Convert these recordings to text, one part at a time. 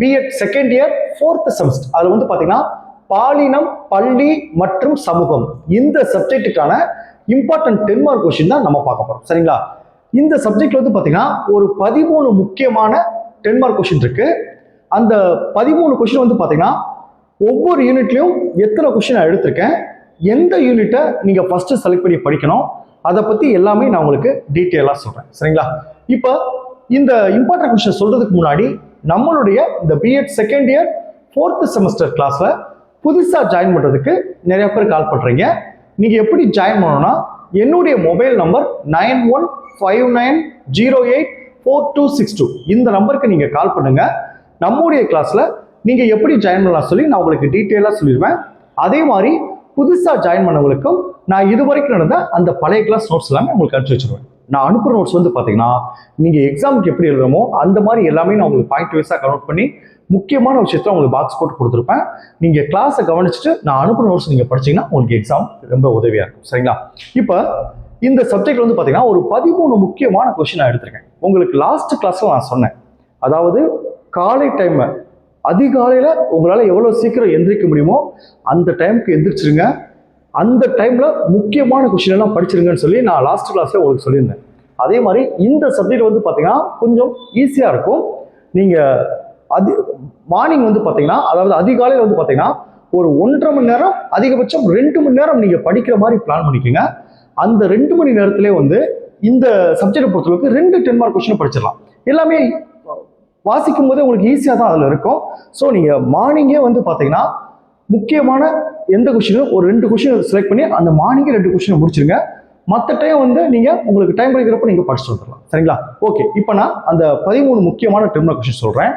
BEd second year 4th semester. அது வந்து பாத்தீங்கன்னா பாலினம், பள்ளி மற்றும் சமூகம் இந்த சப்ஜெக்டுக்கான இம்பார்ட்டன்ட் 10 மார்க் கொஸ்டின் தான் நம்ம பார்க்க போறோம். சரிங்களா? இந்த சப்ஜெக்ட்ல வந்து பாத்தீங்கன்னா ஒரு 13 முக்கியமான 10 மார்க் கொஸ்டின் இருக்கு. அந்த 13 கொஸ்டின் வந்து பாத்தீங்கன்னா ஒவ்வொரு யூனிட்லயும் எத்தனை கொஸ்டின் நான் எடுத்திருக்கேன், எந்த யூனிட்டை நீங்க ஃபர்ஸ்ட் செலக்ட் பண்ணி படிக்கணும், அதை பத்தி எல்லாமே நான் உங்களுக்கு டீட்டெயிலா சொல்றேன். சரிங்களா? இப்போ இந்த இம்பார்ட்டன்ட் கொஸ்டின் சொல்றதுக்கு முன்னாடி நம்மளுடைய இந்த BEd second year 4th semester கிளாஸ்ல புதுசா ஜாயின் பண்றதுக்கு நிறைய பேர் கால் பண்றீங்க. நீங்க எப்படி ஜாயின் பண்ணணும்னா என்னுடைய மொபைல் நம்பர் 9159084262 இந்த நம்பருக்கு நீங்க கால் பண்ணுங்க. நம்முடைய கிளாஸ்ல நீங்க எப்படி ஜாயின் பண்ணலாம் சொல்லி நான் உங்களுக்கு டீட்டெயிலா சொல்லிடுவேன். அதே மாதிரி புதுசா ஜாயின் பண்ணவங்களுக்கும் நான் இதுவரைக்கும் நடந்த அந்த பழைய கிளாஸ் நோட்ஸ் எல்லாமே உங்களுக்கு அனுப்பிச்சு வச்சிருவேன். நான் அனுப்புற நோட்ஸ் வந்து பாத்தீங்கன்னா நீங்க எக்ஸாமுக்கு எப்படி எழுதுறமோ அந்த மாதிரி எல்லாமே நான் உங்களுக்கு பாயிண்ட் வைஸா கன்வெர்ட் பண்ணி முக்கியமான விஷயத்துல உங்களுக்கு பாக்ஸ் போட்டு கொடுத்துருப்பேன். நீங்க கிளாஸை கவனிச்சுட்டு நான் அனுப்புற நோட்ஸ் நீங்க படிச்சீங்கன்னா உங்களுக்கு எக்ஸாம் ரொம்ப உதவியா இருக்கும். சரிங்களா? இப்போ இந்த சப்ஜெக்ட் வந்து பாத்தீங்கன்னா ஒரு 13 முக்கியமான கொஸ்டின் நான் எடுத்திருக்கேன். உங்களுக்கு லாஸ்ட் கிளாஸ்ல நான் சொன்னேன், அதாவது காலை டைம் அதிகாலையில உங்களால எவ்வளவு சீக்கிரம் எந்திரிக்க முடியுமோ அந்த டைமுக்கு எந்திரிச்சிருங்க, அந்த டைம்ல முக்கியமான கொஸ்டின் எல்லாம் படிச்சிருங்கன்னு சொல்லி நான் லாஸ்ட் கிளாஸ்ல உங்களுக்கு சொல்லியிருந்தேன். அதே மாதிரி இந்த சப்ஜெக்ட் வந்து பாத்தீங்கன்னா கொஞ்சம் ஈஸியா இருக்கும். நீங்க மார்னிங் வந்து பாத்தீங்கன்னா, அதாவது அதிகாலையில் வந்து பாத்தீங்கன்னா ஒரு 1.5 மணி நேரம், அதிகபட்சம் 2 மணி நேரம் நீங்க படிக்கிற மாதிரி பிளான் பண்ணிக்கோங்க. அந்த 2 மணி நேரத்திலே வந்து இந்த சப்ஜெக்ட் பொறுத்தளவுக்கு 2 10 மார்க் கொஸ்டின் படிச்சிடலாம். எல்லாமே வாசிக்கும் போதே உங்களுக்கு ஈஸியா தான் அதுல இருக்கும். ஸோ நீங்க மார்னிங்கே வந்து பாத்தீங்கன்னா முக்கியமான எந்த கொஸ்டினும் ஒரு 2 கொஸ்டின் செலக்ட் பண்ணி அந்த மார்னிங்கே 2 கொஸ்டினை முடிச்சிருங்க. மற்ற டைம் வந்து நீங்க உங்களுக்கு டைம் கிடைக்கிறப்ப நீங்க படிச்சுட்டு வந்துடலாம். சரிங்களா? ஓகே, இப்போ நான் அந்த 13 முக்கியமான 10 மார்க் கொஸ்டின் சொல்றேன்.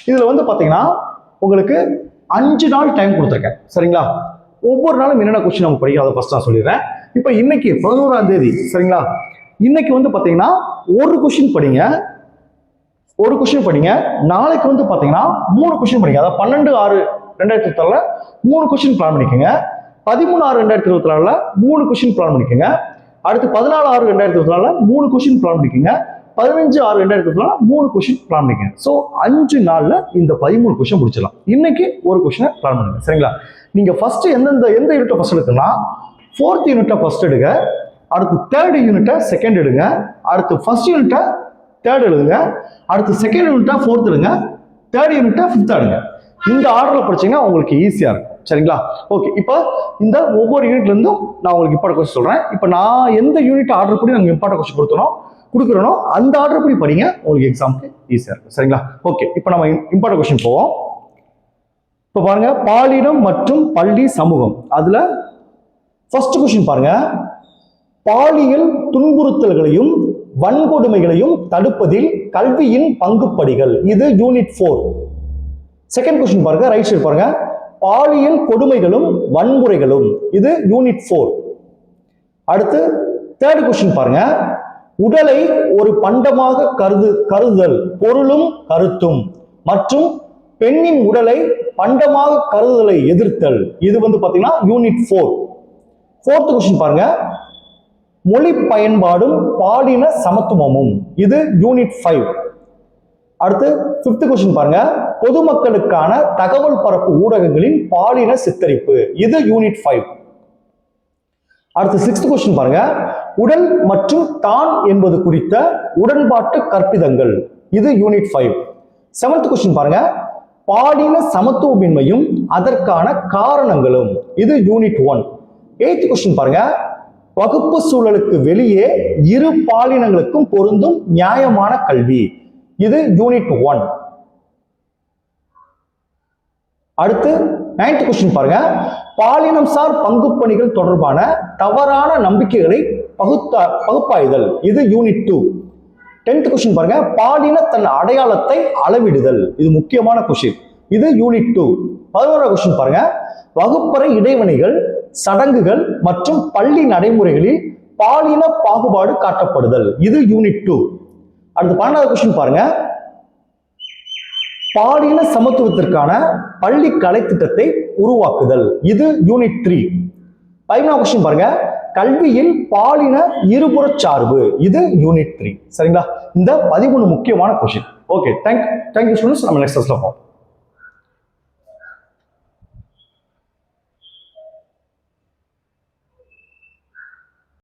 இதுல வந்து பாத்தீங்கன்னா உங்களுக்கு 5 நாள் டைம் கொடுத்துருக்கேன். சரிங்களா? ஒவ்வொரு நாளும் என்னென்ன கொஸ்டின் நம்ம படிக்கிறோம் அதை ஃபர்ஸ்ட் நான் சொல்லிடுறேன். இப்போ இன்னைக்கு 11ஆம் தேதி. சரிங்களா? இன்னைக்கு வந்து பாத்தீங்கன்னா ஒரு கொஸ்டின் படிங்க, நாளைக்கு வந்து பாத்தீங்கன்னா 3 கொஸ்டின் படிங்க. அதாவது 12/6/2024 3 கொஸ்டின் பிளான் பண்ணிக்கோங்க. 13/6/2024 3 கொஸ்டின் பிளான் பண்ணிக்கோங்க. அடுத்து 14/6/2024 3 கொஸ்டின் பிளான் பண்ணிக்கோங்க. 15/6/2024 3 கொஸ்டின் பிளான் பண்ணிக்கோங்க. ஸோ 5 நாள்ல இந்த 13 கொஸ்டின் முடிச்சிடலாம். இன்னைக்கு ஒரு கொஸ்டினை பிளான் பண்ணுங்க. சரிங்களா? நீங்க ஃபர்ஸ்ட் எந்த யூனிட்டை ஃபர்ஸ்ட் எடுக்கணும்னா 4th யூனிட்டை ஃபர்ஸ்ட் எடுங்க, அடுத்து 3rd யூனிட்டை செகண்ட் எடுங்க, அடுத்து ஃபர்ஸ்ட் யூனிட்டை 3rd எழுதுங்க, அடுத்து செகண்ட் யூனிட்டை 4th எடுங்க, 3rd யூனிட்டை 5th எடுங்க. இந்த ஆர்டர்ல படிச்சீங்கன்னா உங்களுக்கு ஈஸியா இருக்கும். சரிங்களா? ஓகே, இப்போ இந்த ஒவ்வொரு யூனிட்ல இருந்தும் நான் உங்களுக்கு இம்பார்ட்டன்ட் கொஸ்டின் சொல்றேன். இப்போ நான் எந்த யூனிட் ஆர்டர் பண்ணி நாங்கள் இம்பார்ட்டன்ட் கொஸ்டின் கொடுக்குறோம் அந்த ஆர்டர் படி படிங்க, உங்களுக்கு எக்ஸாமுக்கு ஈஸியா இருக்கும். சரிங்களா? ஓகே, இப்போ நம்ம இம்பார்ட்டன்ட் கொஸ்டின் போவோம். இப்போ பாருங்க, பாலினம் மற்றும் பள்ளி சமூகம். அதுல ஃபர்ஸ்ட் கொஸ்டின் பாருங்க, பாலியல் துன்புறுத்தல்களையும் வன்கொடுமைகளையும் தடுப்பதில் கல்வியின் பங்குப்படிகள். இது யூனிட் 4. செகண்ட் கொஸ்டின் பாருங்க, ரைட் சைடு பாருங்க, பாலியல் கொடுமைகளும் வன்முறைகளும். இது யூனிட் 4. அடுத்து 3rd கொஸ்டின் பாருங்க, உடலை ஒரு பண்டமாக கருதுதல் பொருளும் கருத்தும் மற்றும் பெண்ணின் உடலை பண்டமாக கருதுதலை எதிர்த்தல். இது வந்து பாத்தீங்கன்னா யூனிட் 4. 4th கொஸ்டின் பாருங்க, மொழி பயன்பாடும் பாலின சமத்துவமும். இது யூனிட் 5. அடுத்து 5th கொஸ்டின் பாருங்க, பொதுமக்களுக்கான தகவல் பரப்பு ஊடகங்களின் பாலின சித்தரிப்பு. இது யூனிட் 5. அடுத்து 6th கொஸ்டின் பாருங்க, உடல் மற்றும் தான் என்பது குறித்த உடன்பாட்டு கற்பிதங்கள். இது யூனிட் 5. 7th கொஸ்டின் பாருங்க, பாலின சமத்துவமின்மையும் அதற்கான காரணங்களும். இது யூனிட் 1. 8th கொஸ்டின் பாருங்க, வகுப்பு சூழலுக்கு வெளியே இரு பாலினங்களுக்கும் பொருந்தும் நியாயமான கல்வி. இது யூனிட் 1. அடுத்து 9th கொஸ்டின் பாருங்க, பாலினம் சார் பங்குப்பணிகள் தொடர்பான தவறான நம்பிக்கைகளை பகுப்பாய்தல். இது யூனிட் 2. 10th கொஸ்டின் பாருங்க, பாலின தன் அடையாளத்தை அளவிடுதல். இது முக்கியமான கொஸ்டின். இது யூனிட் 2. 11வது கொஸ்டின் பாருங்க, வகுப்பறை இடைவெளிகள், சடங்குகள் மற்றும் பள்ளி நடைமுறைகளில் பாலின பாகுபாடு காட்டப்படுதல். இது யூனிட் 2. அடுத்து 12வது கொஸ்டின் பாருங்க, பாலின சமத்துவத்திற்கான பள்ளி கலை திட்டத்தை உருவாக்குதல். இது யூனிட் 3. 15வது கொஸ்டின் பாருங்க, கல்வியில் பாலின இருபுற சார்பு. இது யூனிட் 3. சரிங்களா? இந்த 13 முக்கியமான கொஸ்டின். Okay, thank you students. நம்ம நெக்ஸ்ட் கிளாஸ்ல பார்ப்போம்.